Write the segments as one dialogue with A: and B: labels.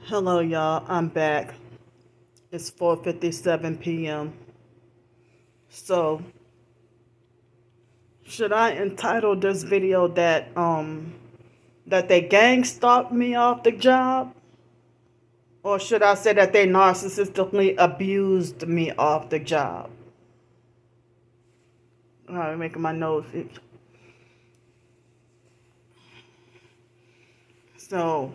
A: Hello, y'all. I'm back. It's 4:57 p.m. So, should I entitle this video that they gang stalked me off the job, or should I say that they narcissistically abused me off the job? All right, making my nose itch. So,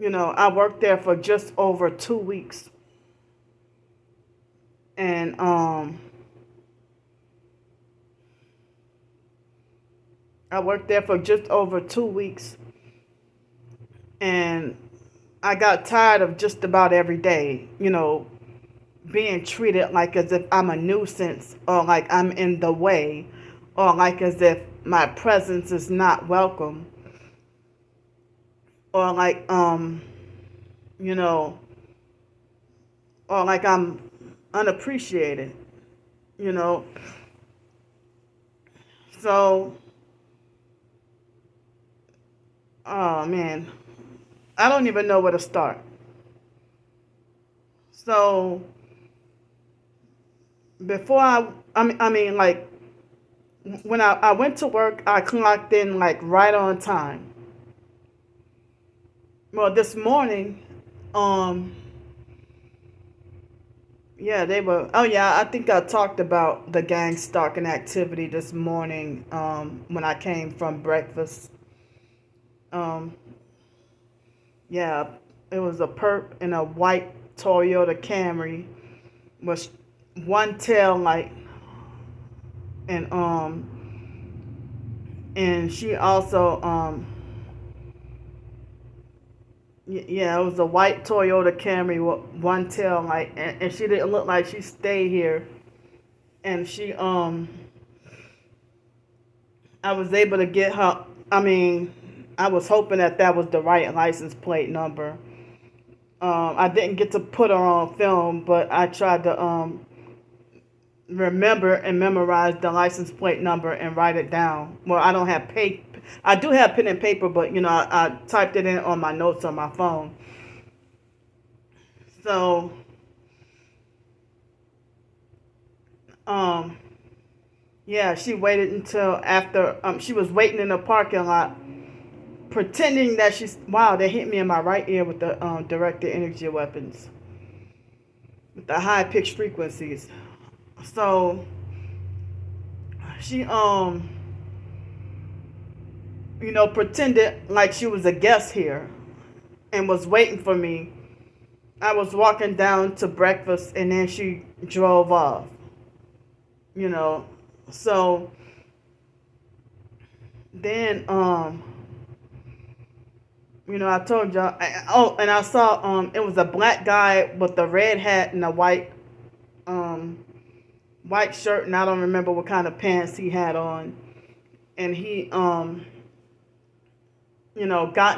A: I worked there for just over 2 weeks, and I worked there for just over 2 weeks, and I got tired of just about every day, being treated like as if I'm a nuisance or like I'm in the way or like as if my presence is not welcome or like you know or like I'm unappreciated, you know. So, oh man, I don't even know where to start. So, before I mean like when I went to work, I clocked in like right on time. Well, this morning, um, yeah, they were. Oh, yeah, I think I talked about the gang stalking activity this morning when I came from breakfast. Um, yeah, it was a perp in a white Toyota Camry with one tail light, and she also yeah, it was a white Toyota Camry with one tail light, and she didn't look like she stayed here. And I was able to get her. I mean, I was hoping that was the right license plate number. I didn't get to put her on film, but I tried to remember and memorize the license plate number and write it down. Well, I don't have paper. I do have pen and paper, but I typed it in on my notes on my phone. So, um, yeah, she waited until after. She was waiting in the parking lot, pretending that she's. Wow, they hit me in my right ear with the directed energy weapons, with the high pitched frequencies. So she pretended like she was a guest here and was waiting for me. I was walking down to breakfast and then she drove off. You know. So then I told y'all. Oh, and I saw it was a black guy with a red hat and a um white shirt, and I don't remember what kind of pants he had on. And he got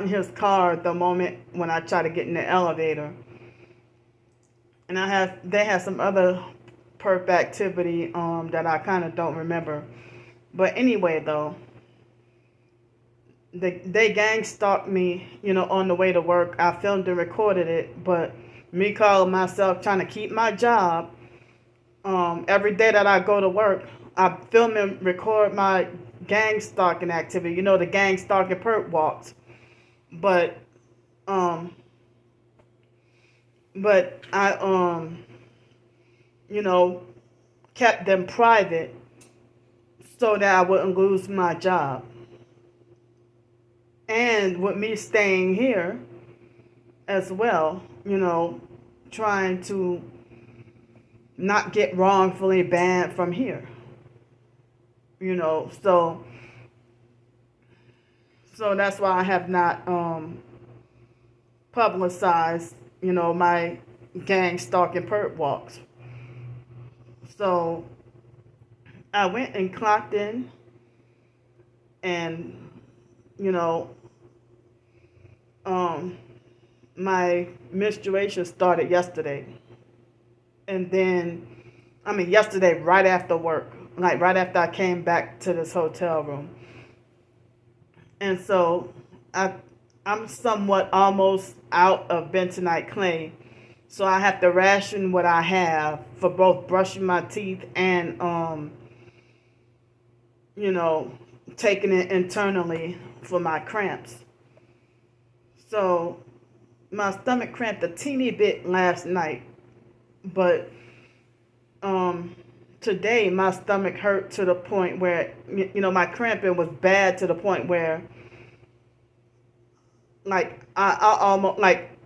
A: in his car the moment when I tried to get in the elevator. And they had some other perp activity that I kind of don't remember. But anyway, though, they gang stalked me, on the way to work. I filmed and recorded it, but me calling myself trying to keep my job, every day that I go to work, I film and record my gang stalking activity, the gang stalking perp walks. But um I kept them private so that I wouldn't lose my job. And with me staying here as well, trying to not get wrongfully banned from here. So that's why I have not publicized, my gang stalking perp walks. So I went and clocked in, and my menstruation started yesterday. And then, yesterday right after work, like right after I came back to this hotel room. And so I I'm somewhat almost out of bentonite clay, so I have to ration what I have for both brushing my teeth and you know, taking it internally for my cramps. So my stomach cramped a teeny bit last night, but um today my stomach hurt to the point where my cramping was bad to the point where like I almost like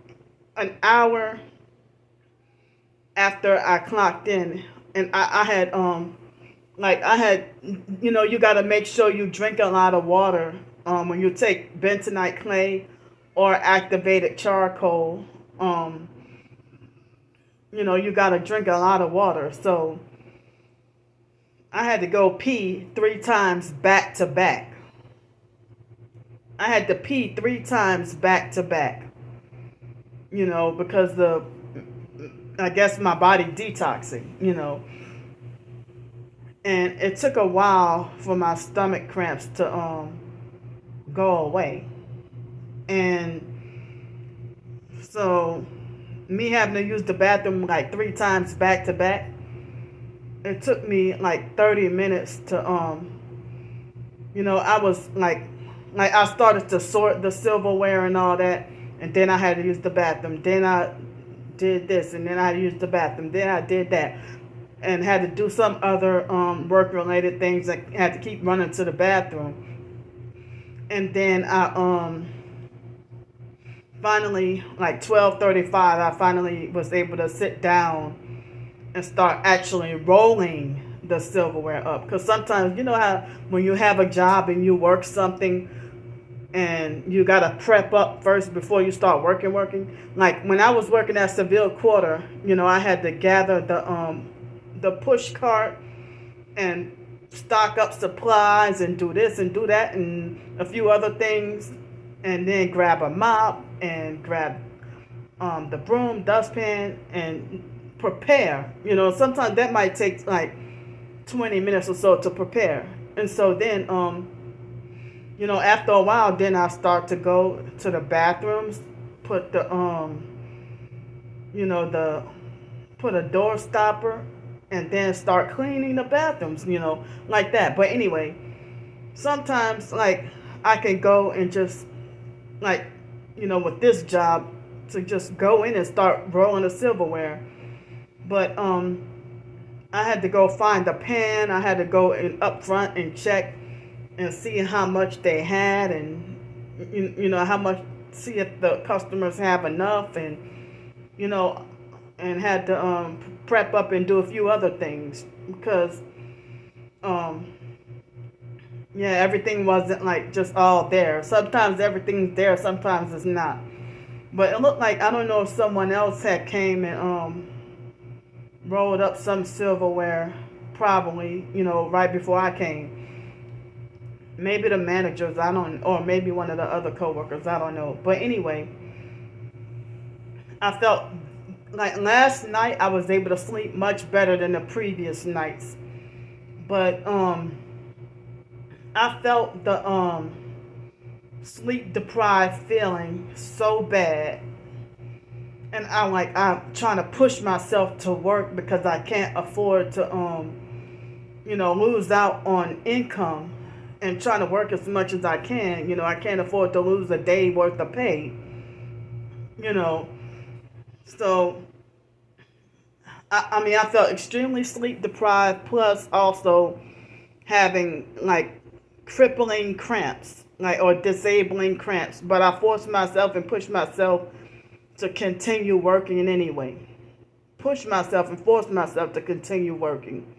A: an hour after I clocked in, and I had like I had you got to make sure you drink a lot of water when you take bentonite clay or activated charcoal. um you got to drink a lot of water. So I had to go pee 3 times back to back. I had to pee 3 times back to back, because I guess my body detoxing. And it took a while for my stomach cramps to go away. And so me having to use the bathroom like 3 times back to back, it took me like 30 minutes to I was like I started to sort the silverware and all that, and then I had to use the bathroom. Then I did this, and then I used the bathroom. Then I did that, and had to do some other work-related things. I had to keep running to the bathroom, and then I finally, like 12:35, I finally was able to sit down and start actually rolling the silverware up. Because sometimes, you know how when you have a job and you work something and you got to prep up first before you start working. Like when I was working at Seville Quarter, I had to gather the push cart and stock up supplies and do this and do that and a few other things, and then grab a mop and grab the broom, dustpan, and prepare. Sometimes that might take like 20 minutes or so to prepare. And so then, after a while, then I start to go to the bathrooms, put the, the, put a door stopper, and then start cleaning the bathrooms, like that. But anyway, sometimes like I can go and just like, with this job, to just go in and start rolling the silverware. But I had to go find the pan. I had to go in up front and check and see how much they had, and how much, see if the customers have enough, and you know and had to prep up and do a few other things because um yeah, everything wasn't like just all there. Sometimes everything's there, sometimes it's not. But it looked like, I don't know if someone else had came and rolled up some silverware, probably, right before I came. Maybe the managers, I don't, or maybe one of the other coworkers, I don't know. But anyway, I felt like last night I was able to sleep much better than the previous nights. But I felt the sleep deprived feeling so bad, and I'm trying to push myself to work because I can't afford to lose out on income, and trying to work as much as I can. I can't afford to lose a day worth of pay. you know so I felt extremely sleep deprived, plus also having like crippling cramps, like, or disabling cramps. But I forced myself and pushed myself to continue working anyway. Push myself and force myself to continue working.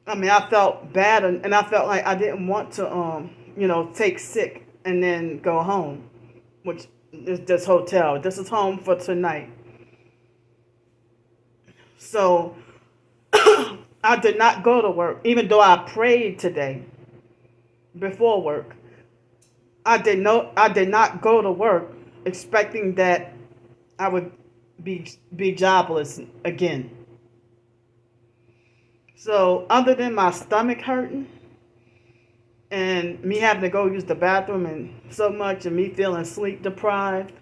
A: I felt bad, and I felt like I didn't want to take sick and then go home, which is this hotel. This is home for tonight. So I did not go to work, even though I prayed today before work. I did not go to work expecting that I would be jobless again. So other than my stomach hurting, and me having to go use the bathroom and so much, and me feeling sleep deprived.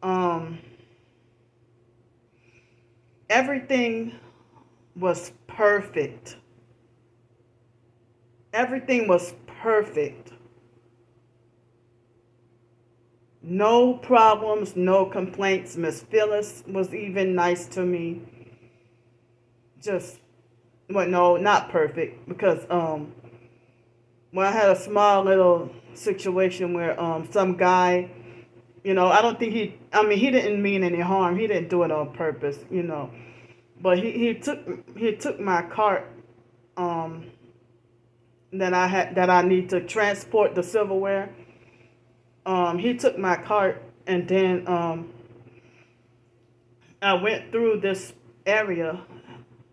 A: Um, Everything was perfect. Everything was perfect. No problems, no complaints. Miss Phyllis was even nice to me. Just, well, no, not perfect, because well, I had a small little situation where some guy, I don't think he didn't mean any harm. He didn't do it on purpose. But he took my cart um that I need to transport the silverware. He took my cart, and then I went through this area,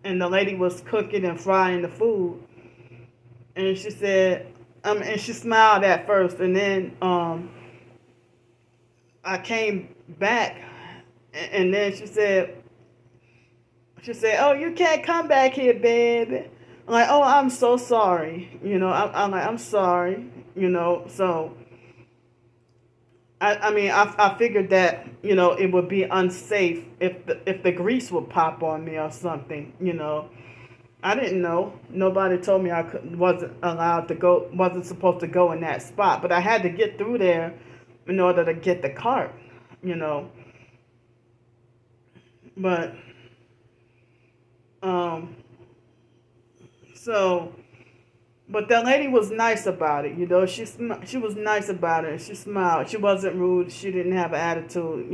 A: and the lady was cooking and frying the food, and she said, and she smiled at first, and then I came back, and then she said, "Oh, you can't come back here, baby." I'm like, "Oh, I'm so sorry." I'm like, "I'm sorry." So I figured that it would be unsafe if the grease would pop on me or something. I didn't know. Nobody told me wasn't allowed to go, wasn't supposed to go in that spot. But I had to get through there in order to get the cart. You know. But um, so, but the lady was nice about it. She was nice about it. She smiled. She wasn't rude. She didn't have an attitude.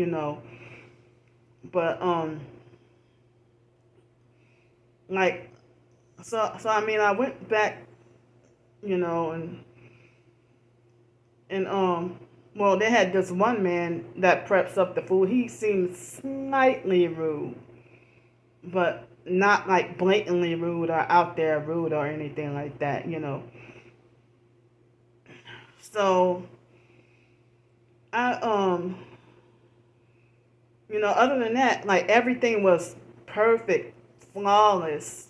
A: But like, so I went back, and well, they had this one man that preps up the food. He seemed slightly rude, but not like blatantly rude or out there rude or anything like that. So I other than that, like, everything was perfect, flawless,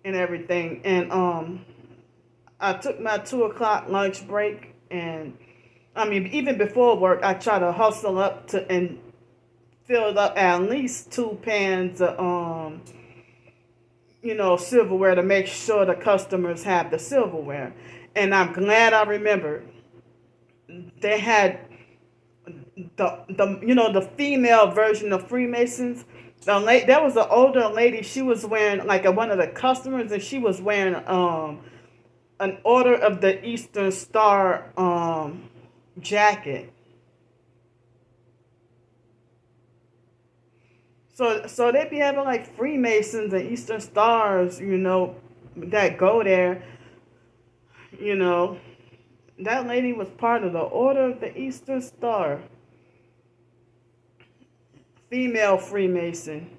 A: and everything. And I took my 2 o'clock lunch break, and even before work, I try to hustle up to and fill up at least 2 pans of silverware to make sure the customers have the silverware. And I'm glad I remembered. They had the female version of Freemasons. There was an older lady. She was wearing, like, one of the customers, and she was wearing an Order of the Eastern Star jacket. So they be having, like, Freemasons and Eastern Stars, that go there. You know, that lady was part of the Order of the Eastern Star, female Freemason.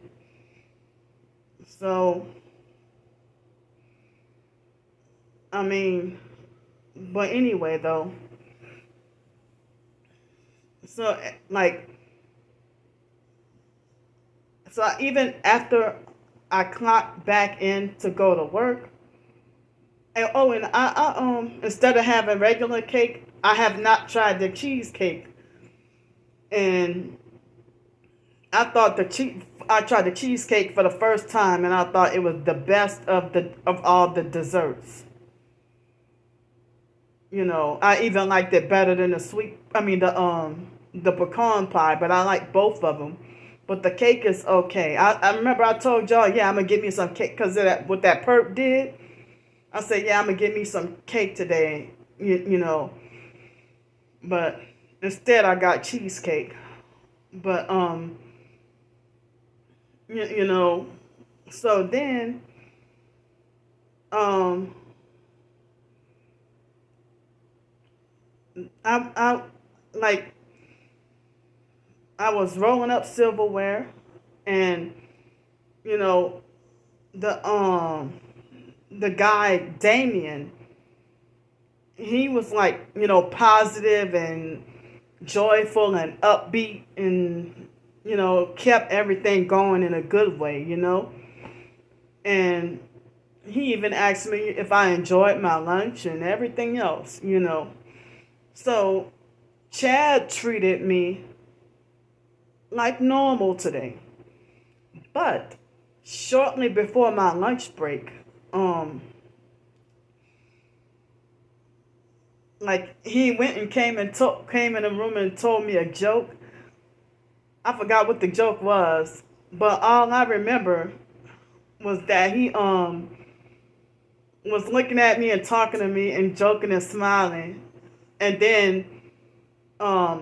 A: So, I mean, but anyway, though. So, like, even after I clocked back in to go to work, and I instead of having regular cake, I have not tried the cheesecake, and I tried the cheesecake for the first time, and I thought it was the best of all the desserts. I even liked it better than the sweet. The pecan pie, but I like both of them. But the cake is okay. I remember I told y'all, yeah, I'm gonna give me some cake because of that. What that perp did, I said, yeah, I'm gonna give me some cake today. But instead I got cheesecake. But you know, so then um, I like I was rolling up silverware, and you know the the guy Damien, he was, like, positive and joyful and upbeat, and kept everything going in a good way. And He even asked me if I enjoyed my lunch and everything else, So Chad treated me like normal today. But shortly before my lunch break, like he went and came in the room and told me a joke. I forgot what the joke was, but all I remember was that he was looking at me and talking to me and joking and smiling, and then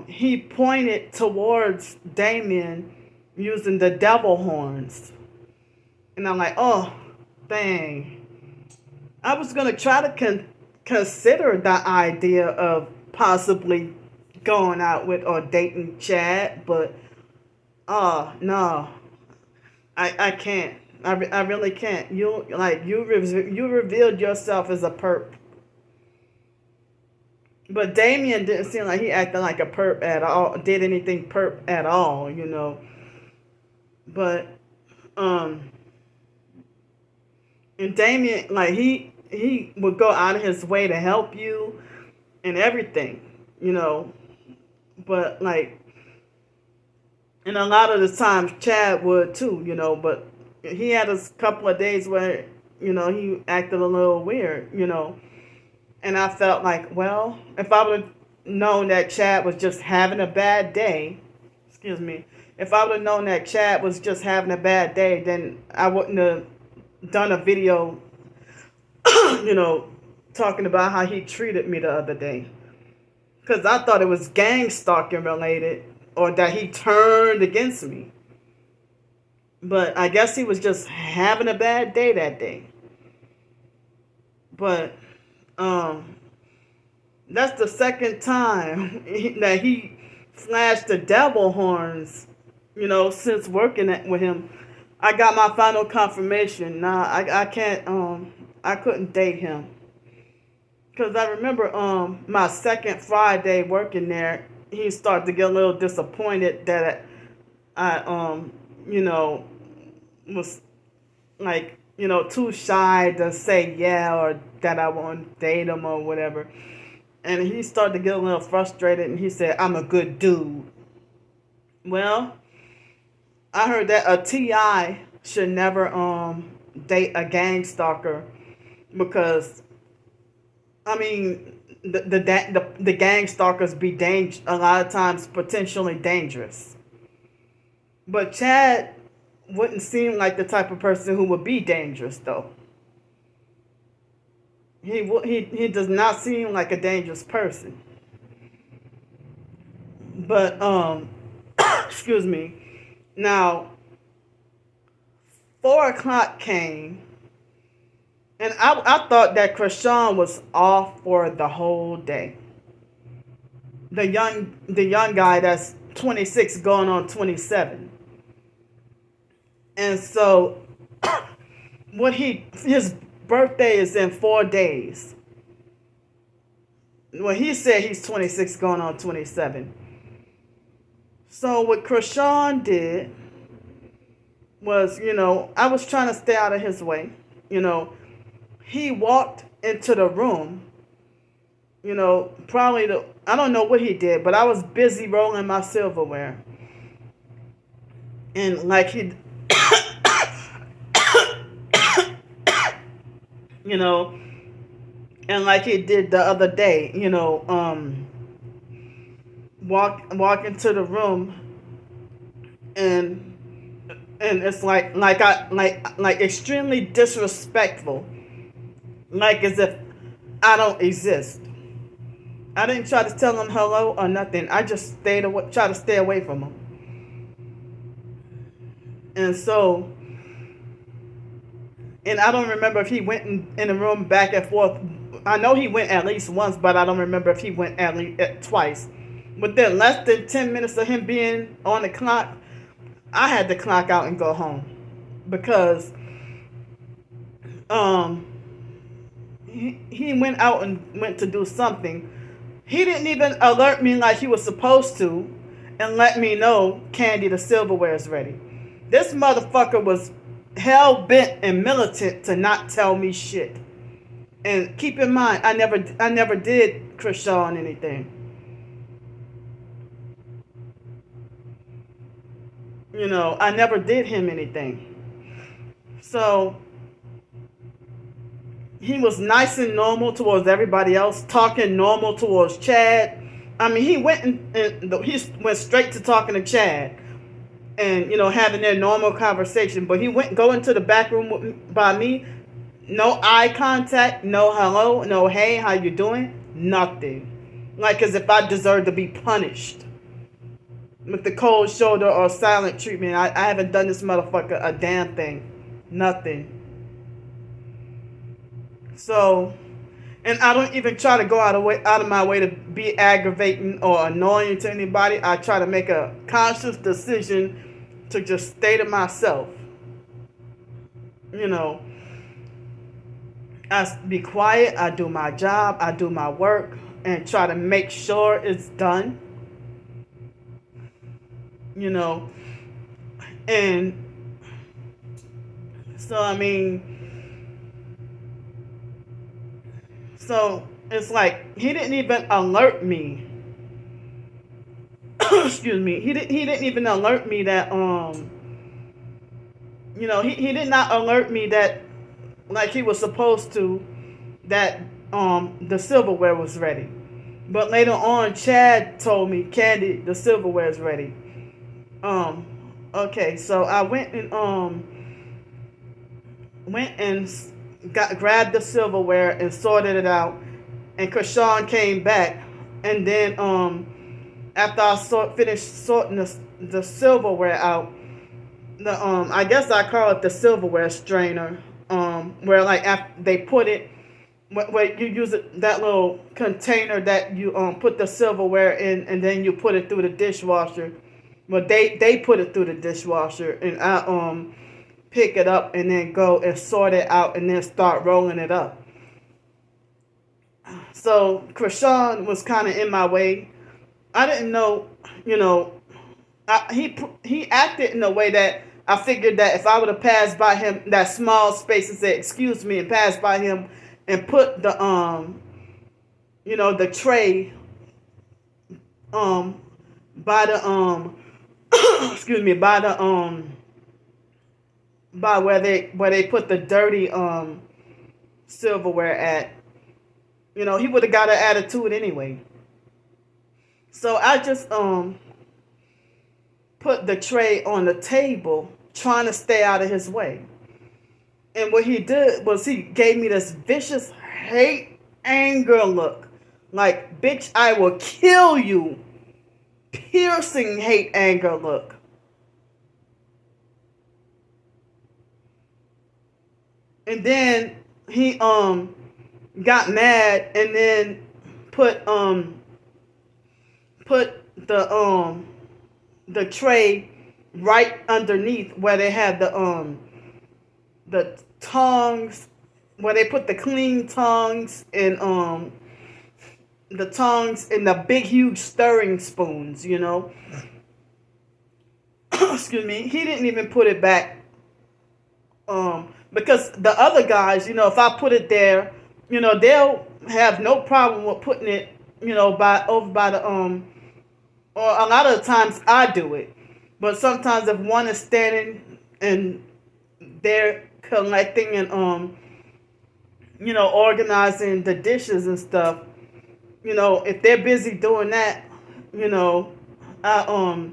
A: he pointed towards Damien using the devil horns, and I'm like, oh, dang. I was gonna try to consider the idea of possibly going out with or dating Chad, but no, I can't. I really can't. You revealed yourself as a perp, but Damien didn't seem like he acted like a perp at all. Did anything perp at all. But um, and Damien, like he would go out of his way to help you and everything. But like, and a lot of the times Chad would too. But he had a couple of days where he acted a little weird. And I felt like, well, if I would have known that Chad was just having a bad day, excuse me, if I would have known that Chad was just having a bad day, then I wouldn't have done a video, talking about how he treated me the other day. Because I thought it was gang stalking related or that he turned against me. But I guess he was just having a bad day that day. But that's the second time that he flashed the devil horns, since working with him. I got my final confirmation. Nah, I can't, I couldn't date him. Because I remember my second Friday working there, he started to get a little disappointed that I was like, too shy to say yeah or that I want to date him or whatever. And he started to get a little frustrated and he said, I'm a good dude. Well, I heard that a TI should never date a gang stalker because, I mean, the gang stalkers be a lot of times potentially dangerous. But Chad wouldn't seem like the type of person who would be dangerous, though. He does not seem like a dangerous person. But excuse me. Now 4 o'clock came, and I thought that Krishan was off for the whole day. The young guy that's 26 going on 27. And so his birthday is in 4 days. Well, he said he's 26 going on 27. So what Krishan did was, I was trying to stay out of his way. He walked into the room, I don't know what he did, but I was busy rolling my silverware. And like he, and like he did the other day, walk into the room and it's like extremely disrespectful, like as if I don't exist. I didn't try to tell him hello or nothing. I just try to stay away from him. And so, and I don't remember if he went in the room back and forth. I know he went at least once, but I don't remember if he went at least twice. Within less than 10 minutes of him being on the clock, I had to clock out and go home because he went out and went to do something. He didn't even alert me like he was supposed to and let me know, Candy, the silverware is ready. This motherfucker was hell bent and militant to not tell me shit. And keep in mind, I never did Krishan anything. I never did him anything. So he was nice and normal towards everybody else, talking normal towards Chad. I mean, he went and he went straight to talking to Chad, and having their normal conversation. But he went go into the back room by me, no eye contact, no hello, no hey, how you doing, nothing. Like as if I deserve to be punished with the cold shoulder or silent treatment. I haven't done this motherfucker a damn thing, nothing. So, and I don't even try to go out of my way to be aggravating or annoying to anybody. I try to make a conscious decision to just stay to myself. I be quiet, I do my job, I do my work, and try to make sure it's done. And so, I mean, so it's like he didn't even alert me. Excuse me. He didn't even alert me that he did not alert me that, like he was supposed to, that the silverware was ready. But later on, Chad told me, Candy, the silverware is ready. Okay, so I went and grabbed the silverware and sorted it out, and Krishan came back, and then after I finished sorting the silverware out, I guess I call it the silverware strainer, where like after they put it, where you use that little container that you put the silverware in, and then you put it through the dishwasher. Well, they put it through the dishwasher, and I pick it up and then go and sort it out and then start rolling it up. So Krishan was kind of in my way. I didn't know, he acted in a way that I figured that if I would have passed by him that small space and said excuse me and passed by him and put the the tray by the excuse me, by the by where they put the dirty silverware at, he would have got an attitude anyway. So I just put the tray on the table, trying to stay out of his way. And what he did was he gave me this vicious hate, anger look. Like, bitch, I will kill you. Piercing hate, anger look. And then he got mad and then put the tray right underneath where they had the tongs, where they put the clean tongs and the tongs and the big huge stirring spoons, Excuse me. He didn't even put it back because the other guys, if I put it there, they'll have no problem with putting it, by the or a lot of the times I do it. But sometimes if one is standing and they're collecting and organizing the dishes and stuff, if they're busy doing that, I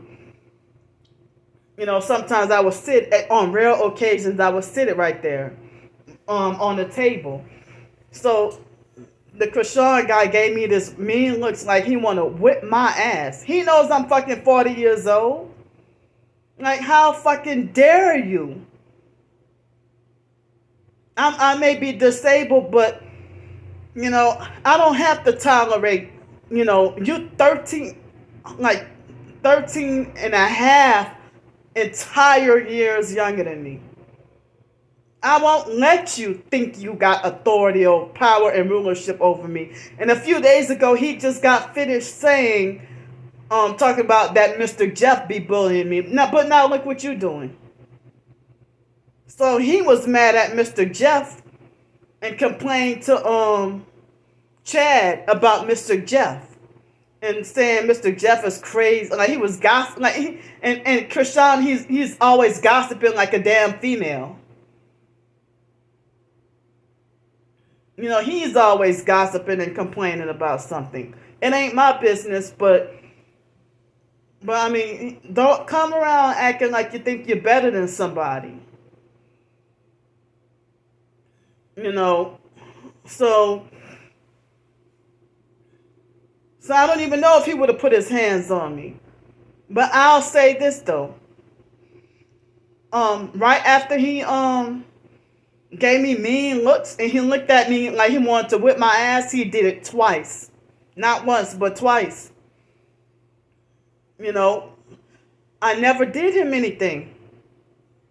A: sometimes I would sit on rare occasions I would sit it right there on the table. So the Krishan guy gave me this mean looks like he want to whip my ass. He knows I'm fucking 40 years old. Like, how fucking dare you? I may be disabled, but, I don't have to tolerate, you 13 and a half entire years younger than me. I won't let you think you got authority or power and rulership over me. And a few days ago, he just got finished saying, talking about that Mr. Jeff be bullying me. Now, but now look what you're doing. So he was mad at Mr. Jeff and complained to Chad about Mr. Jeff and saying Mr. Jeff is crazy. Like he was gossip. And Krishan, he's always gossiping like a damn female. You know, he's always gossiping and complaining about something. It ain't my business, but I mean, don't come around acting like you think you're better than somebody. You know, so I don't even know if he would have put his hands on me. But I'll say this though. Right after he gave me mean looks and he looked at me like he wanted to whip my ass, he did it twice. Not once, but twice. You know, I never did him anything.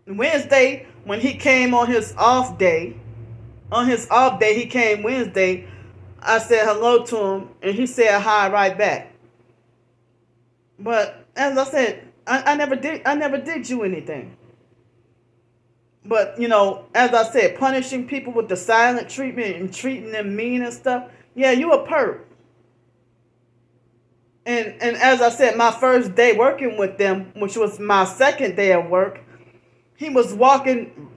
A: Wednesday, when he came on his off day, he came Wednesday, I said hello to him, and he said hi right back. But as I said, I never did you anything. But, you know, as I said, punishing people with the silent treatment and treating them mean and stuff, yeah, you a perp. And as I said, my first day working with them, which was my second day of work, he was walking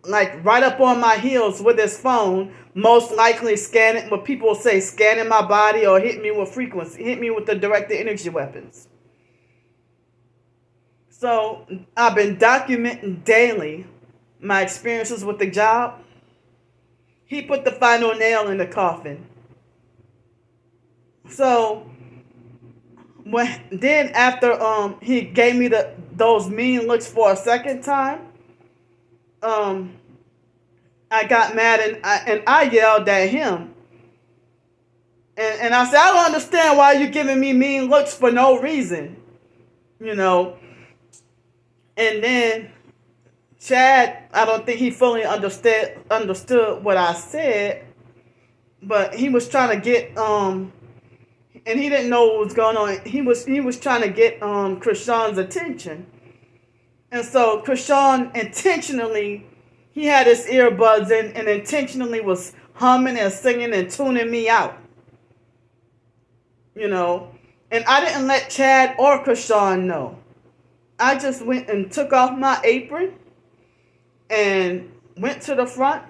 A: like right up on my heels with his phone, most likely scanning, what people say, scanning my body or hit me with frequency, hit me with the directed energy weapons. So I've been documenting daily my experiences with the job. He put the final nail in the coffin. So then after he gave me those mean looks for a second time, I got mad and I yelled at him. And I said, I don't understand why you're giving me mean looks for no reason. You know. And then Chad, I don't think he fully understood what I said. But he was trying to get and he didn't know what was going on. He was trying to get Krishan's attention. And so Krishan intentionally, he had his earbuds in and intentionally was humming and singing and tuning me out. You know. And I didn't let Chad or Krishan know. I just went and took off my apron and went to the front,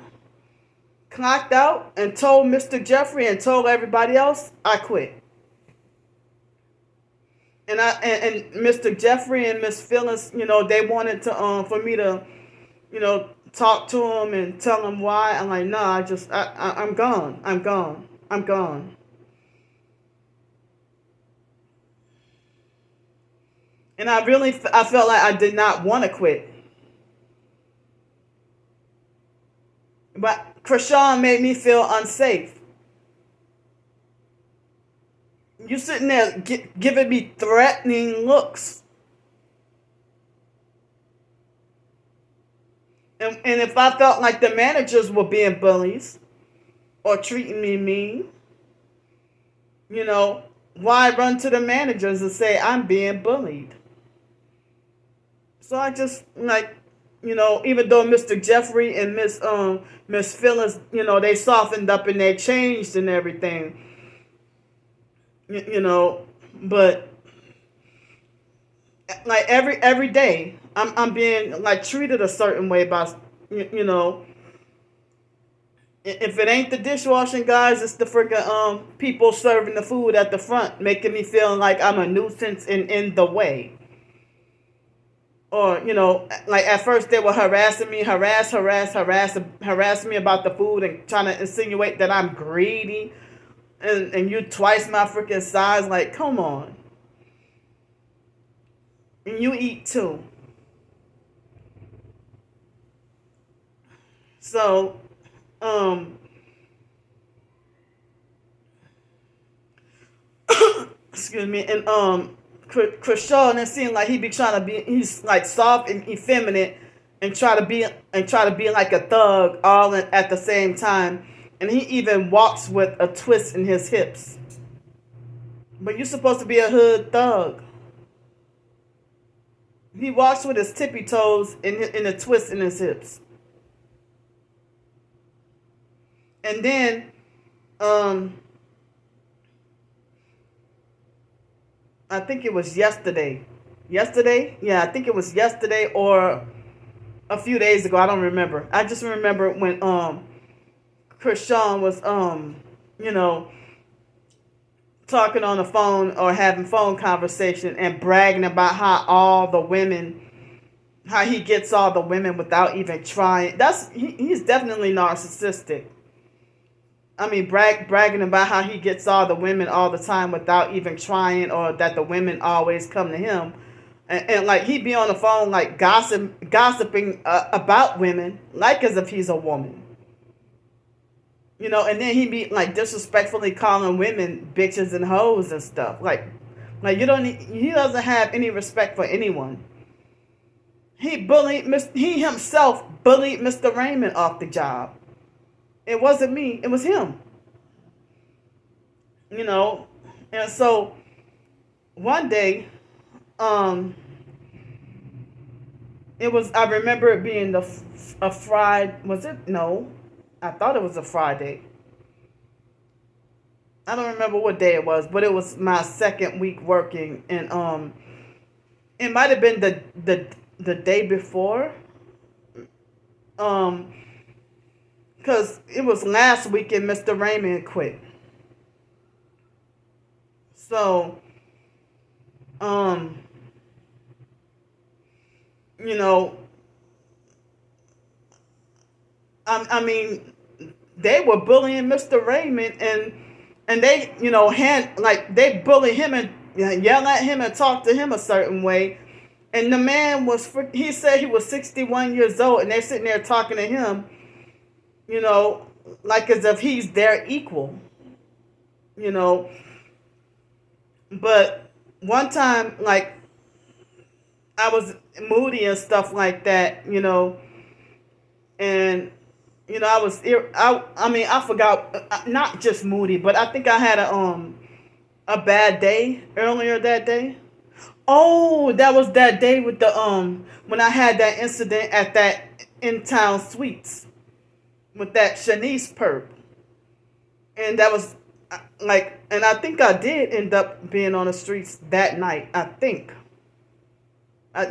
A: clocked out, and told Mr. Jeffrey and told everybody else I quit. And Mr. Jeffrey and Miss Phyllis, you know, they wanted to for me to, you know, talk to him and tell him why. I'm like, no, I'm gone. I'm gone. And I felt like I did not want to quit. But Krishan made me feel unsafe. You sitting there giving me threatening looks. And if I felt like the managers were being bullies or treating me mean, you know, why run to the managers and say I'm being bullied? So I just, like, you know, even though Mr. Jeffrey and Miss Phyllis, you know, they softened up and they changed and everything, you know, but like every day I'm being like treated a certain way by, you know, if it ain't the dishwashing guys, it's the freaking people serving the food at the front, making me feel like I'm a nuisance and in the way. Or, you know, like at first they were harassing me, harassing me about the food and trying to insinuate that I'm greedy and you twice my freaking size. Like, come on. And you eat too. So, excuse me, and Krishan, it seemed like he be trying to be, he's like soft and effeminate and try to be like a thug all at the same time. And he even walks with a twist in his hips. But you're supposed to be a hood thug. He walks with his tippy toes and a twist in his hips. And then, um, I think it was yesterday. Yesterday? Yeah, I think it was yesterday or a few days ago. I don't remember. I just remember when Krishan was you know, talking on the phone or having phone conversation and bragging about how he gets all the women without even trying. He's definitely narcissistic. I mean, bragging about how he gets all the women all the time without even trying, or that the women always come to him, and like he be on the phone like gossiping about women, like as if he's a woman, and then he be like disrespectfully calling women bitches and hoes and stuff, like he doesn't have any respect for anyone. He himself bullied Mr. Raymond off the job. It wasn't me, it was him. And so one day, um I remember it being a Friday. Was it? No, I thought it was a Friday. I don't remember what day it was, but it was my second week working, and it might have been the day before, because it was last weekend Mr. Raymond quit. So, um, you know, I mean, they were bullying Mr. Raymond, and they, they bully him and yell at him and talk to him a certain way. And the man he said he was 61 years old, and they're sitting there talking to him, like as if he's their equal, But one time, like, I was moody and stuff like that, and I forgot, not just moody, but I think I had a bad day earlier that day. Oh, that was that day with the when I had that incident at that in town suites with that Shanice perp, and that was and I think I did end up being on the streets that night. I think.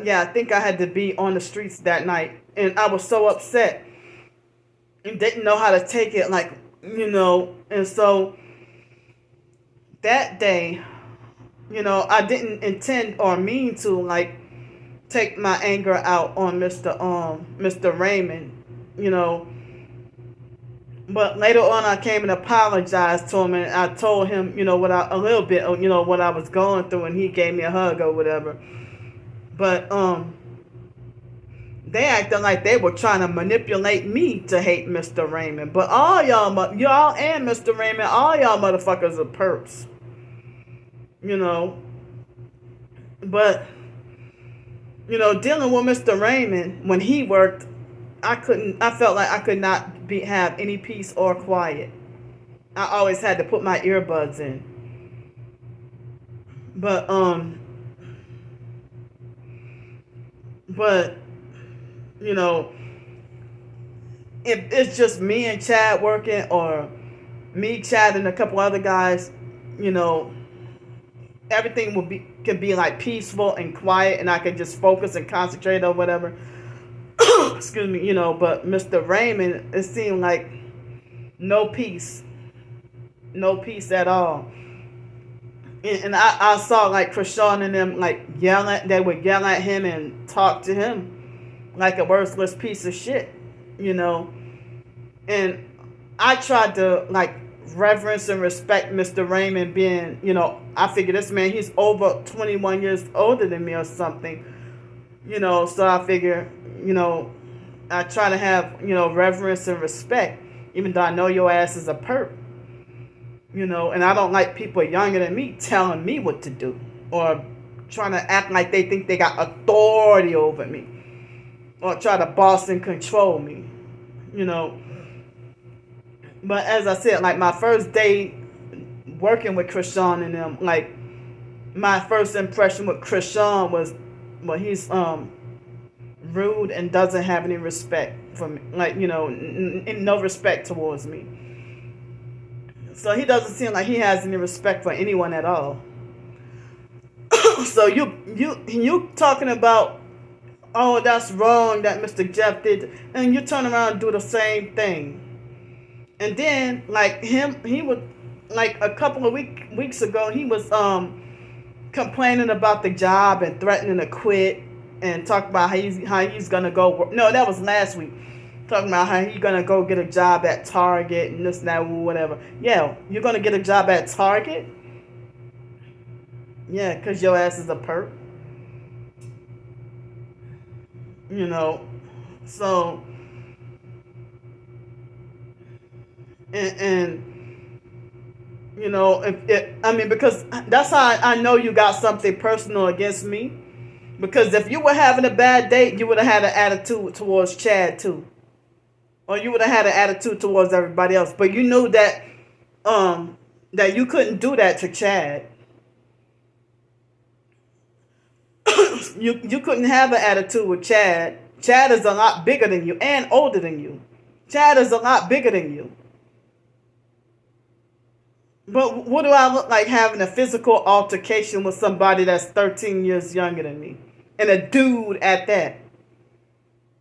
A: Yeah, I think I had to be on the streets that night, and I was so upset and didn't know how to take it, and so that day, I didn't intend or mean to take my anger out on Mr. Raymond, but later on I came and apologized to him, and I told him, a little bit, what I was going through, and he gave me a hug or whatever. But they acted like they were trying to manipulate me to hate Mr. Raymond. But all y'all and Mr. Raymond, all y'all motherfuckers are perps. But, dealing with Mr. Raymond, when he worked, I felt like I could not have any peace or quiet. I always had to put my earbuds in. But, if it's just me and Chad working, or me, Chad, and a couple other guys, everything could be like peaceful and quiet, and I could just focus and concentrate or whatever. Excuse me, but Mr. Raymond, it seemed like no peace at all. And I saw like Krishan and them they would yell at him and talk to him like a worthless piece of shit, and I tried to reverence and respect Mr. Raymond being, I figure this man, he's over 21 years older than me or something, so I figure, I try to have, reverence and respect, even though I know your ass is a perp, and I don't like people younger than me telling me what to do, or trying to act like they think they got authority over me, or try to boss and control me, But as I said, my first day working with Krishan and them, my first impression with Krishan was, well, he's rude and doesn't have any respect for me, no respect towards me. So he doesn't seem like he has any respect for anyone at all. So you talking about, oh, that's wrong that Mr. Jeff did, and you turn around and do the same thing. And then like he was like a couple of weeks ago, he was complaining about the job and threatening to quit, and talk about how he's gonna go work. No, that was last week. Talking about how he's gonna go get a job at Target and this and that, whatever. Yeah, you're gonna get a job at Target? Yeah, because your ass is a perp. You know, so and you know, I mean, because that's how I know you got something personal against me. Because if you were having a bad day, you would have had an attitude towards Chad too, or you would have had an attitude towards everybody else. But you knew that you couldn't do that to Chad. You couldn't have an attitude with Chad. Chad is a lot bigger than you and older than you. Chad is a lot bigger than you. But what do I look like having a physical altercation with somebody that's 13 years younger than me? And a dude at that.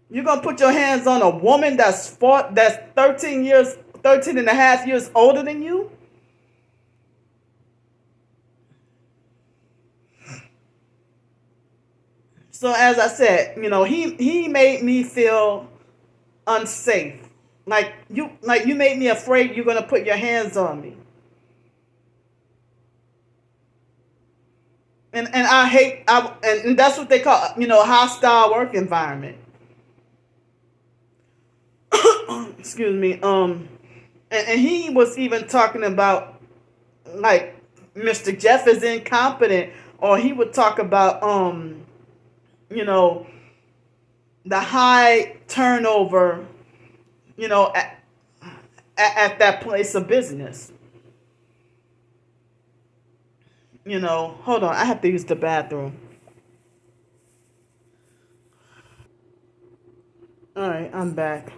A: You're going to put your hands on a woman that's 13 and a half years older than you? So as I said, you know, he made me feel unsafe. Like you made me afraid you're going to put your hands on me. And and that's what they call, you know, hostile work environment. Excuse me. And he was even talking about like Mr. Jeff is incompetent, or he would talk about you know, the high turnover, you know, at that place of business. You know, hold on, I have to use the bathroom. All right, I'm back.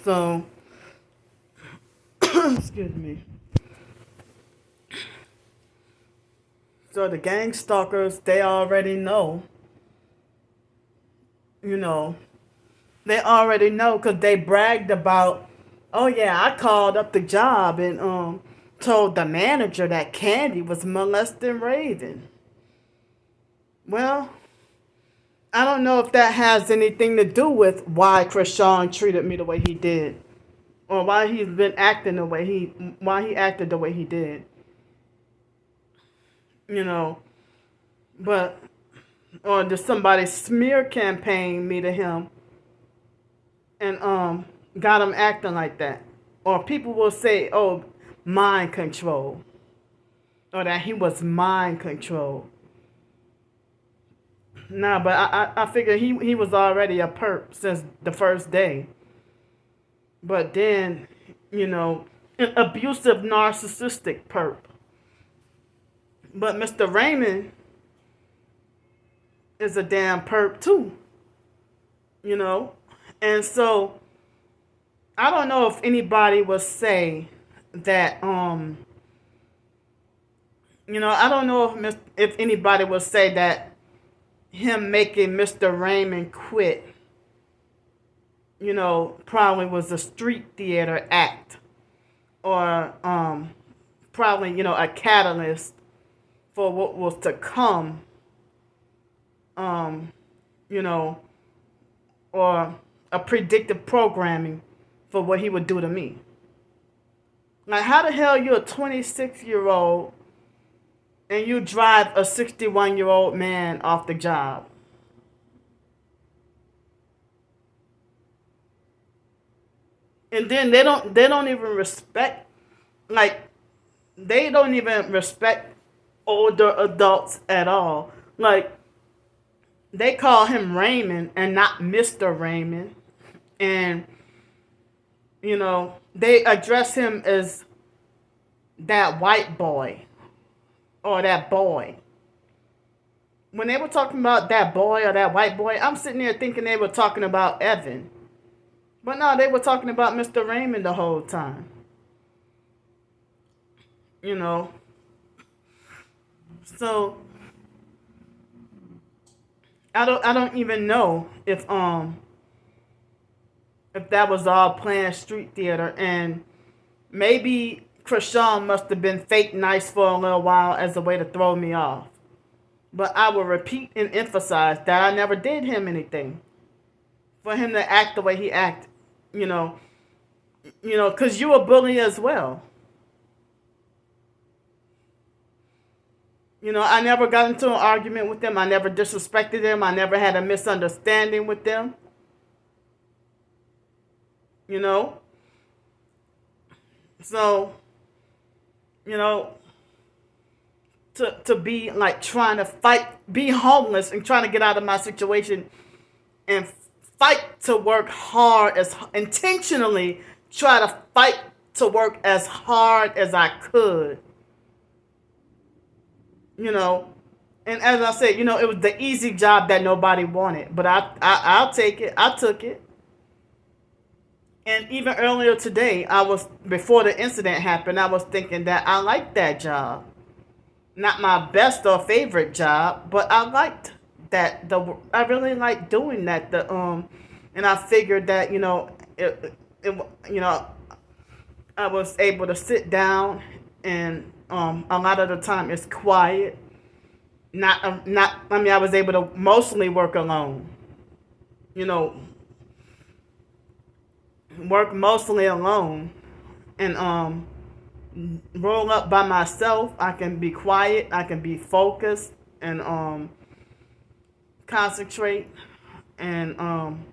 A: So, excuse me. So the gang stalkers, they already know, you know, they already know because they bragged about, oh yeah, I called up the job and told the manager that Candy was molesting Raven. Well, I don't know if that has anything to do with why Krishan treated me the way he did, or why he's been acting the way why he acted the way he did. You know, but or did somebody smear campaign me to him and got him acting like that? Or people will say, oh, mind control, or that he was mind control. Nah, but I figure he was already a perp since the first day. But then, you know, an abusive, narcissistic perp. But Mr. Raymond is a damn perp too, you know? And so, I don't know if anybody would say that, you know, I don't know if anybody would say that him making Mr. Raymond quit, you know, probably was a street theater act, or probably, you know, a catalyst for what was to come, you know, or a predictive programming for what he would do to me. Like, how the hell you a 26-year-old and you drive a 61-year-old man off the job? And then they don't even respect, like, they don't even respect older adults at all. Like, they call him Raymond and not Mr. Raymond. And, you know, they address him as that white boy or that boy. When they were talking about that boy or that white boy, I'm sitting there thinking they were talking about Evan. But no, they were talking about Mr. Raymond the whole time. you know. So I don't even know if that was all planned street theater, and maybe Krishan must have been fake nice for a little while as a way to throw me off. But I will repeat and emphasize that I never did him anything. For him to act the way he acted, you know, because you a bully as well. I never got into an argument with them. I never disrespected them. I never had a misunderstanding with them. You know, so you know to be like trying to fight, be homeless, and trying to get out of my situation, and fight to work hard, as intentionally try to fight to work as hard as I could. you know. And as I said, it was the easy job that nobody wanted, but I'll take it. I took it. And even earlier today, before the incident happened, I was thinking that I liked that job. Not my best or favorite job, but I liked that. I really liked doing that. And I figured that I was able to sit down, and a lot of the time it's quiet. I was able to mostly work alone. You know, work mostly alone, and roll up by myself. I can be quiet. I can be focused and concentrate and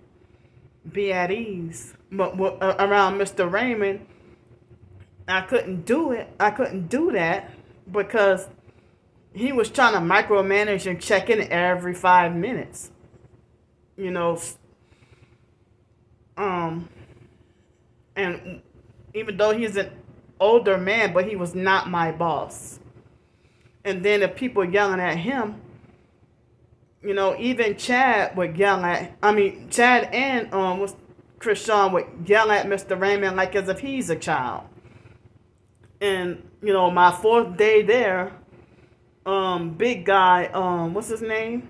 A: be at ease. But around Mr. Raymond, I couldn't do it. I couldn't do that because he was trying to micromanage and check in every 5 minutes. You know, and even though he's an older man, but he was not my boss. And then if people yelling at him, even Chad would yell Chad and Krishan would yell at Mr. Raymond like as if he's a child. And my 4th day there, big guy, what's his name?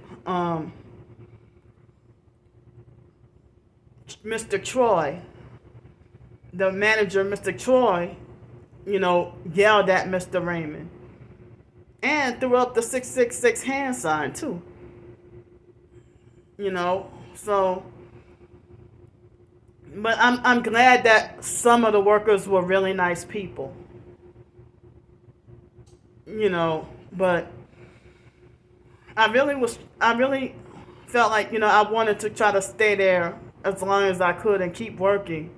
A: Mr. Troy, the manager, Mr. Troy, yelled at Mr. Raymond and threw up the 666 hand sign too. So, but I'm glad that some of the workers were really nice people. But I really felt like, I wanted to try to stay there as long as I could and keep working.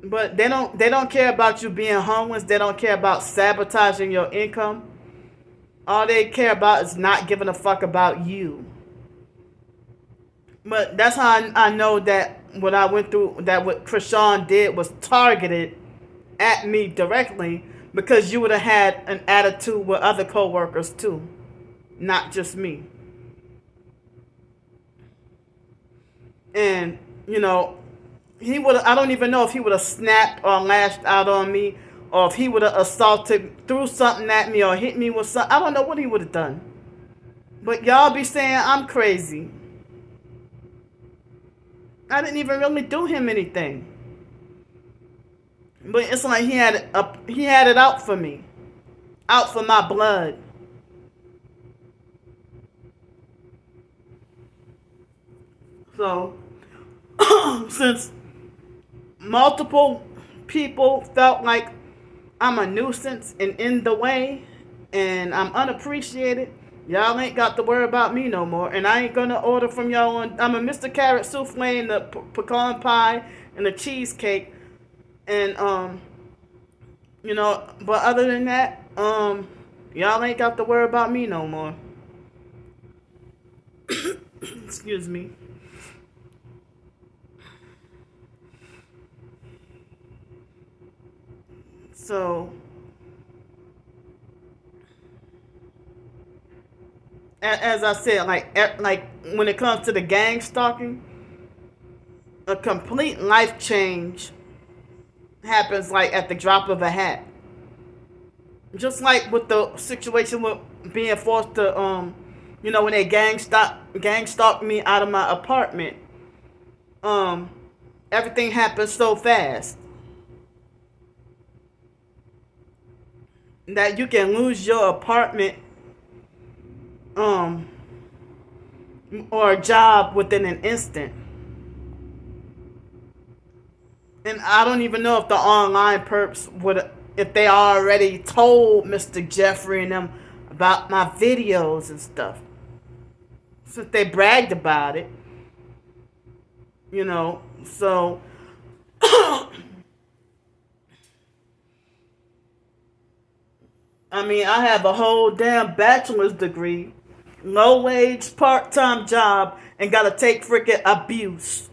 A: But they don't care about you being homeless. They don't care about sabotaging your income. All they care about is not giving a fuck about you. But that's how I know that what I went through, that what Krishan did was targeted at me directly, because you would have had an attitude with other co-workers too, not just me. And he would. I don't even know if he would have snapped or lashed out on me, or if he would have assaulted, threw something at me, or hit me with something. I don't know what he would have done. But y'all be saying I'm crazy. I didn't even really do him anything. But it's like he had it out for me, out for my blood. So, since multiple people felt like I'm a nuisance and in the way, and I'm unappreciated, y'all ain't got to worry about me no more. And I ain't gonna order from y'all. I'm a Mr. Carrot souffle and the pecan pie and the cheesecake, and But other than that, y'all ain't got to worry about me no more. Excuse me. So, as I said, like when it comes to the gang stalking, a complete life change happens like at the drop of a hat. Just like with the situation with being forced to, when they gang stalked me out of my apartment. Um, Everything happened so fast that you can lose your apartment, um, or a job within an instant. And I don't even know if the online perps would, if they already told Mr. Jeffrey and them about my videos and stuff. Since they bragged about it, so I mean, I have a whole damn bachelor's degree, low wage part time job, and gotta take freaking abuse.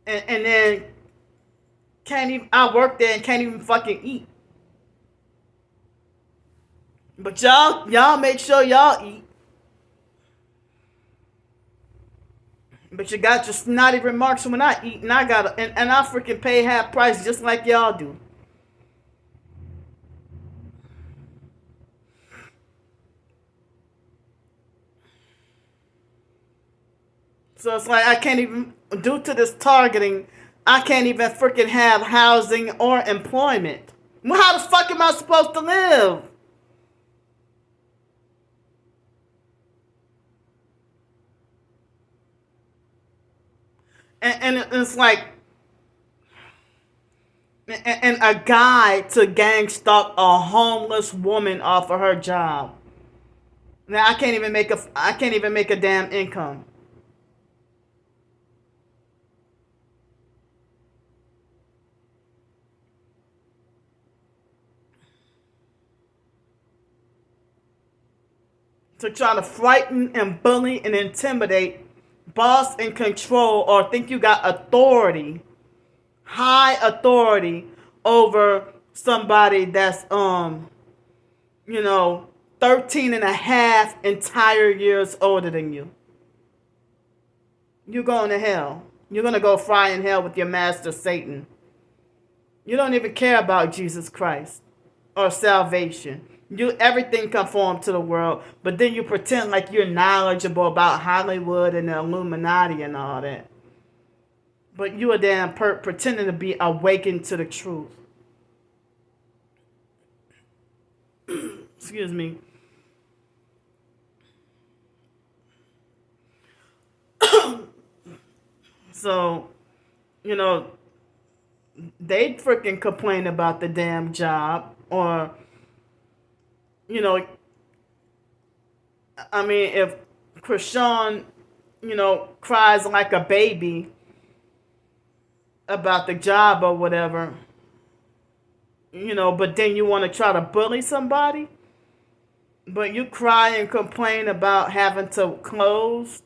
A: And then can't even, I work there and can't even fucking eat. But y'all make sure y'all eat. But you got your snotty remarks when I eat, and I gotta, and I freaking pay half price just like y'all do. So it's like I can't even, due to this targeting, I can't even freaking have housing or employment. Well, how the fuck am I supposed to live? And it's like, and a guy to gang stalk a homeless woman off of her job. Now I can't even make a damn income. To try to frighten and bully and intimidate, boss and control, or think you got authority, high authority over somebody that's you know 13 and a half entire years older than you. You're going to hell. You're going to go fry in hell with your master Satan. You don't even care about Jesus Christ or salvation. You everything conform to the world, but then you pretend like you're knowledgeable about Hollywood and the Illuminati and all that. But you a damn pretending to be awakened to the truth. Excuse me. So, you know, they freaking complain about the damn job, or I mean, if Krishan, cries like a baby about the job or whatever, but then you want to try to bully somebody, but you cry and complain about having to close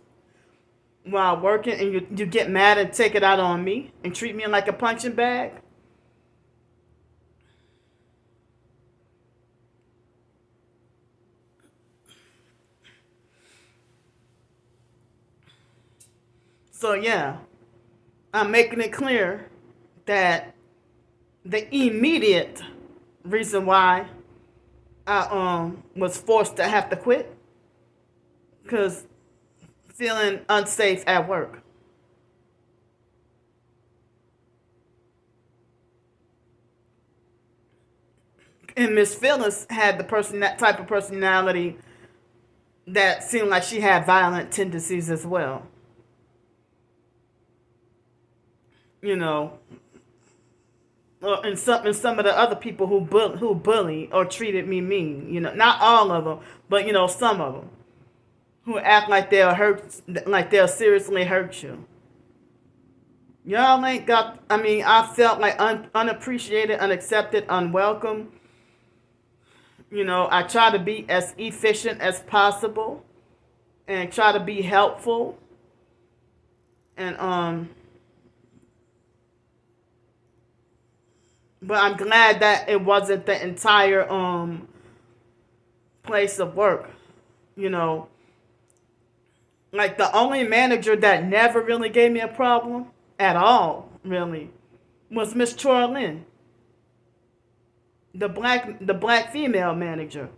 A: while working, and you get mad and take it out on me and treat me like a punching bag. So yeah, I'm making it clear that the immediate reason why I was forced to have to quit, because feeling unsafe at work. And Miss Phyllis had that type of personality that seemed like she had violent tendencies as well. You know, and some of the other people who bully or treated me mean. Not all of them, but some of them who act like they'll seriously hurt you. Y'all ain't got. I mean, I felt like unappreciated, unaccepted, unwelcome. I try to be as efficient as possible and try to be helpful. And but I'm glad that it wasn't the entire place of work. Like the only manager that never really gave me a problem at all, really, was Miss Chorlin. the black female manager.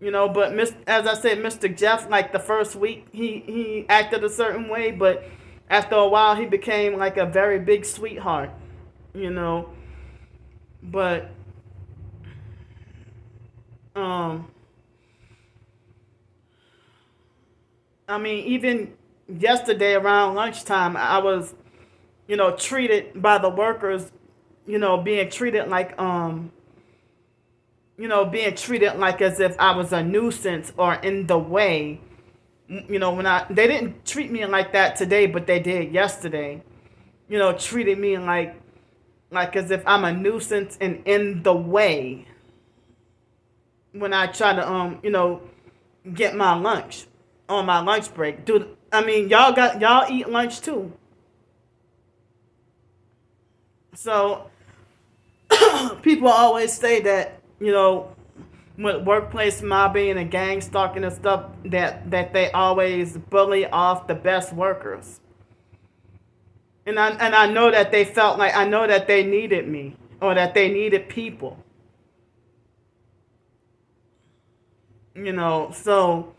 A: But as I said, Mr. Jeff, like the first week, he acted a certain way, but after a while, he became like a very big sweetheart. You know, but um, I mean, even yesterday around lunchtime, I was, treated by the workers, being treated like being treated like as if I was a nuisance or in the way. When they didn't treat me like that today, but they did yesterday. Treated me like as if I'm a nuisance and in the way when I try to get my lunch on my lunch break. Dude, I mean, y'all eat lunch too. So people always say that, with workplace mobbing and gang stalking and stuff, that they always bully off the best workers. And I know that they felt like, I know that they needed me, or that they needed people. So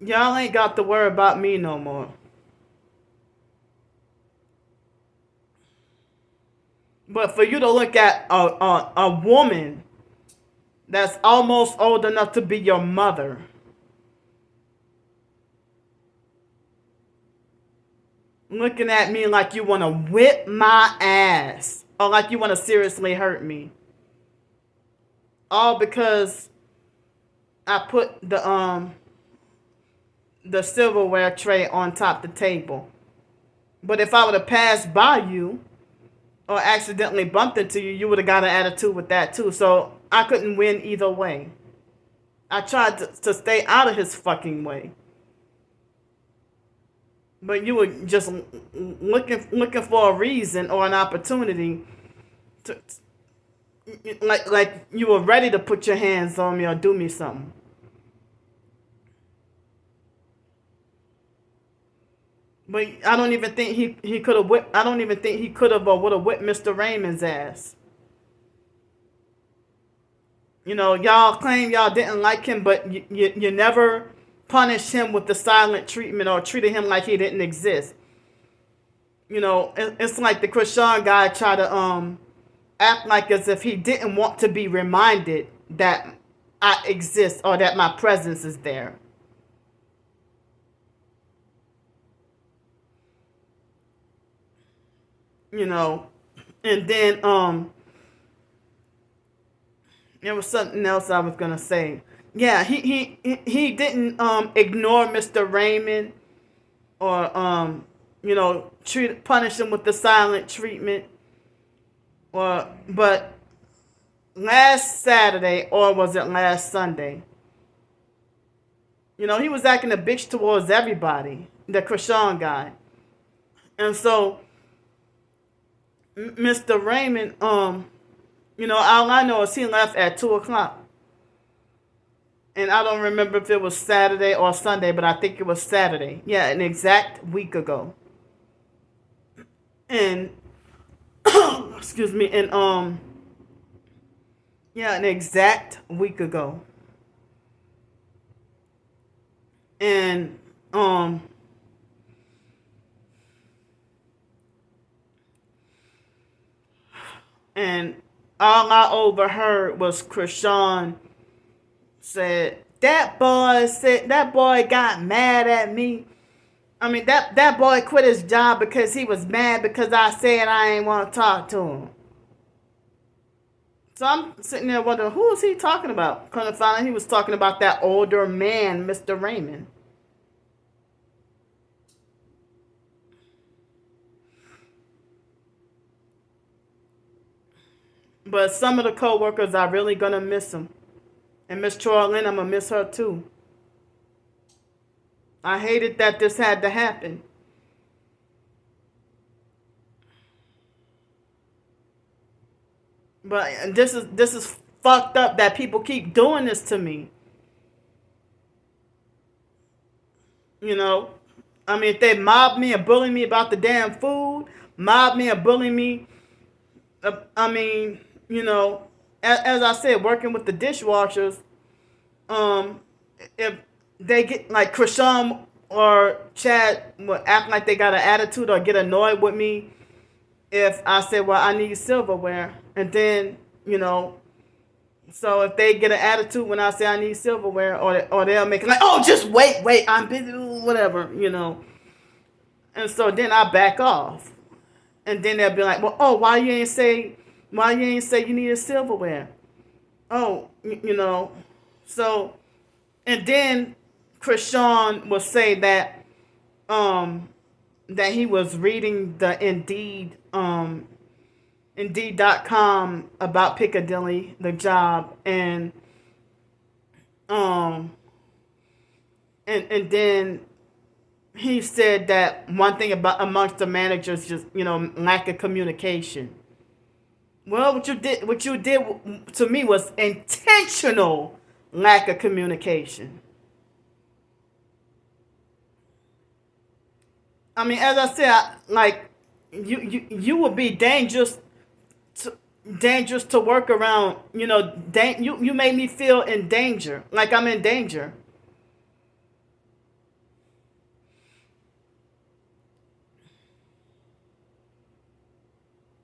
A: y'all ain't got to worry about me no more. But for you to look at a woman that's almost old enough to be your mother, looking at me like you want to whip my ass, or like you want to seriously hurt me, all because I put the silverware tray on top of the table. But if I would have passed by you or accidentally bumped into you, you would have got an attitude with that too. So I couldn't win either way. I tried to stay out of his fucking way. But you were just looking for a reason or an opportunity to, like you were ready to put your hands on me or do me something. But I don't even think he could have whipped. I don't even think he could have or would have whipped Mr. Raymond's ass. Y'all claim y'all didn't like him, but you never punished him with the silent treatment or treated him like he didn't exist. It's like the Krishan guy tried to act like as if he didn't want to be reminded that I exist or that my presence is there. And then there was something else I was gonna say. Yeah, he didn't ignore Mr. Raymond or punish him with the silent treatment, but last Saturday, or was it last Sunday, he was acting a bitch towards everybody, the Krishan guy. And so Mr. Raymond, all I know is he left at 2:00. And I don't remember if it was Saturday or Sunday, but I think it was Saturday. Yeah, an exact week ago. And excuse me, and yeah, an exact week ago. And and all I overheard was Krishan said that boy got mad at me. I mean, that boy quit his job because he was mad because I said I ain't want to talk to him. So I'm sitting there wondering, who is he talking about? Couldn't find out he was talking about that older man, Mr. Raymond. But some of the co-workers are really going to miss him. And Miss Troy I'm going to miss her too. I hated that this had to happen. But this is fucked up that people keep doing this to me. I mean, if they mob me and bully me about the damn food, mob me and bully me I mean, as I said, working with the dishwashers, um, if they get like Krishan or Chad will act like they got an attitude or get annoyed with me if I say, well, I need silverware. And then, so if they get an attitude when I say I need silverware, or they'll make it like, oh, just wait, I'm busy, whatever. And so then I back off. And then they'll be like, well, oh, why you ain't say you needed silverware? Oh, So, and then Krishan will say that he was reading the Indeed.com about Piccadilly, the job, um and then he said that one thing about amongst the managers just lack of communication. Well, what you did to me was intentional lack of communication. I mean, as I said, like you would be dangerous to work around. You made me feel in danger, like I'm in danger.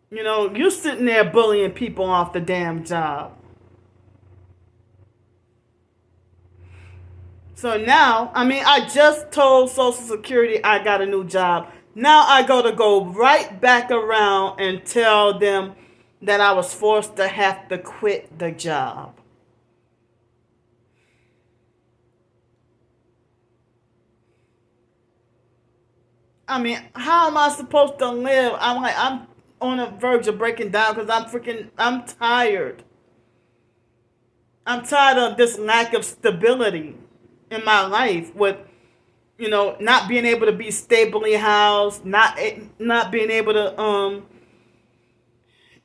A: You sitting there bullying people off the damn job. So now, I mean, I just told Social Security I got a new job. Now I go right back around and tell them that I was forced to have to quit the job. I mean, how am I supposed to live? I'm on the verge of breaking down because I'm tired. I'm tired of this lack of stability in my life with not being able to be stably housed, not being able to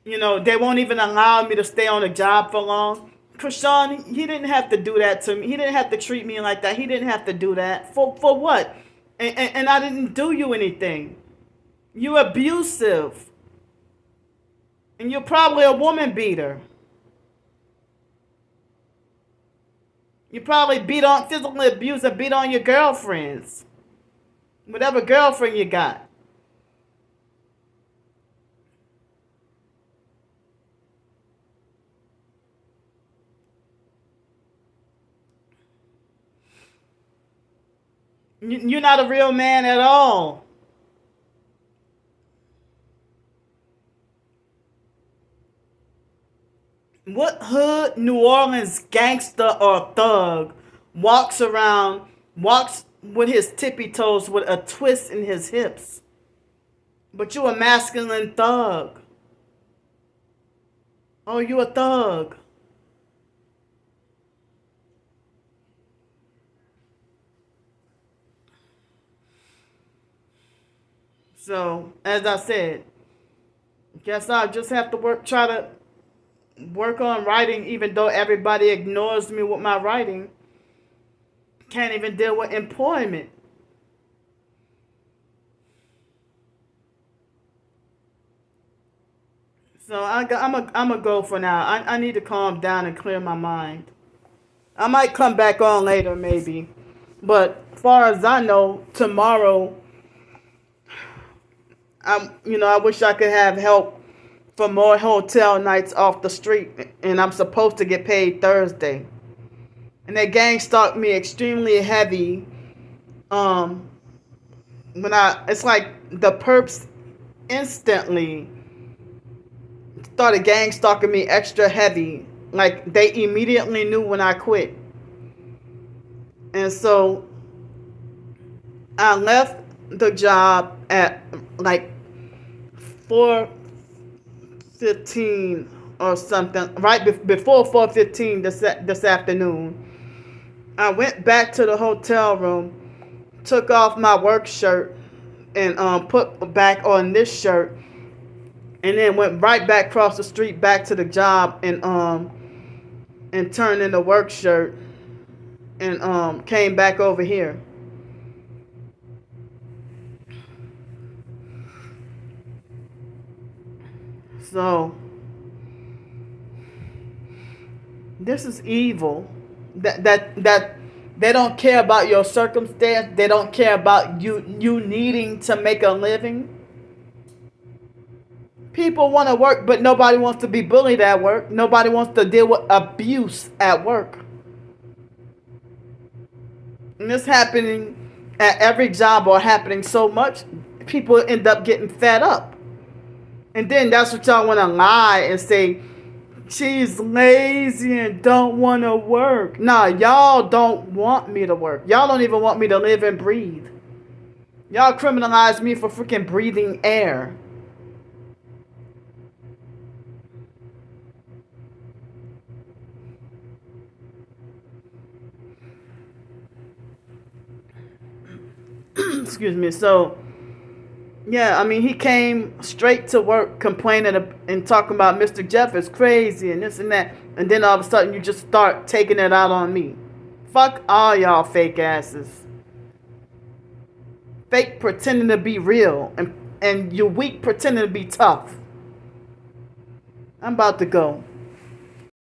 A: they won't even allow me to stay on a job for long. Krishan, he didn't have to do that to me. He didn't have to treat me like that. He didn't have to do that. For what? And I didn't do you anything. You abusive. And you're probably a woman beater. You probably physically abuse and beat on your girlfriends. Whatever girlfriend you got. You're not a real man at all. What hood New Orleans gangster or thug walks with his tippy toes with a twist in his hips? But you a masculine thug. Oh, you a thug. So, as I said, guess I'll just have to try to work on writing, even though everybody ignores me with my writing. Can't even deal with employment. So I'm a go for now. I need to calm down and clear my mind. I might come back on later, maybe. But as far as I know, tomorrow, I wish I could have help for more hotel nights off the street, and I'm supposed to get paid Thursday. And that gang stalked me extremely heavy. Um, it's like the perps instantly started gang stalking me extra heavy. Like they immediately knew when I quit. And so I left the job at like 4:15 or something, right before 4:15 this afternoon. I went back to the hotel room, took off my work shirt, and put back on this shirt, and then went right back across the street back to the job and turned in the work shirt and came back over here. So This is evil. That they don't care about your circumstance. They don't care about you needing to make a living. People want to work, but nobody wants to be bullied at work. Nobody wants to deal with abuse at work. And this happening at every job, or happening so much, people end up getting fed up. And then that's what y'all want to lie and say, she's lazy and don't want to work. Nah, y'all don't want me to work. Y'all don't even want me to live and breathe. Y'all criminalize me for freaking breathing air. Excuse me. So, yeah, I mean, he came straight to work complaining and talking about Mr. Jeff is crazy and this and that. And then all of a sudden you just start taking it out on me. Fuck all y'all fake asses. Fake pretending to be real. And you weak pretending to be tough. I'm about to go.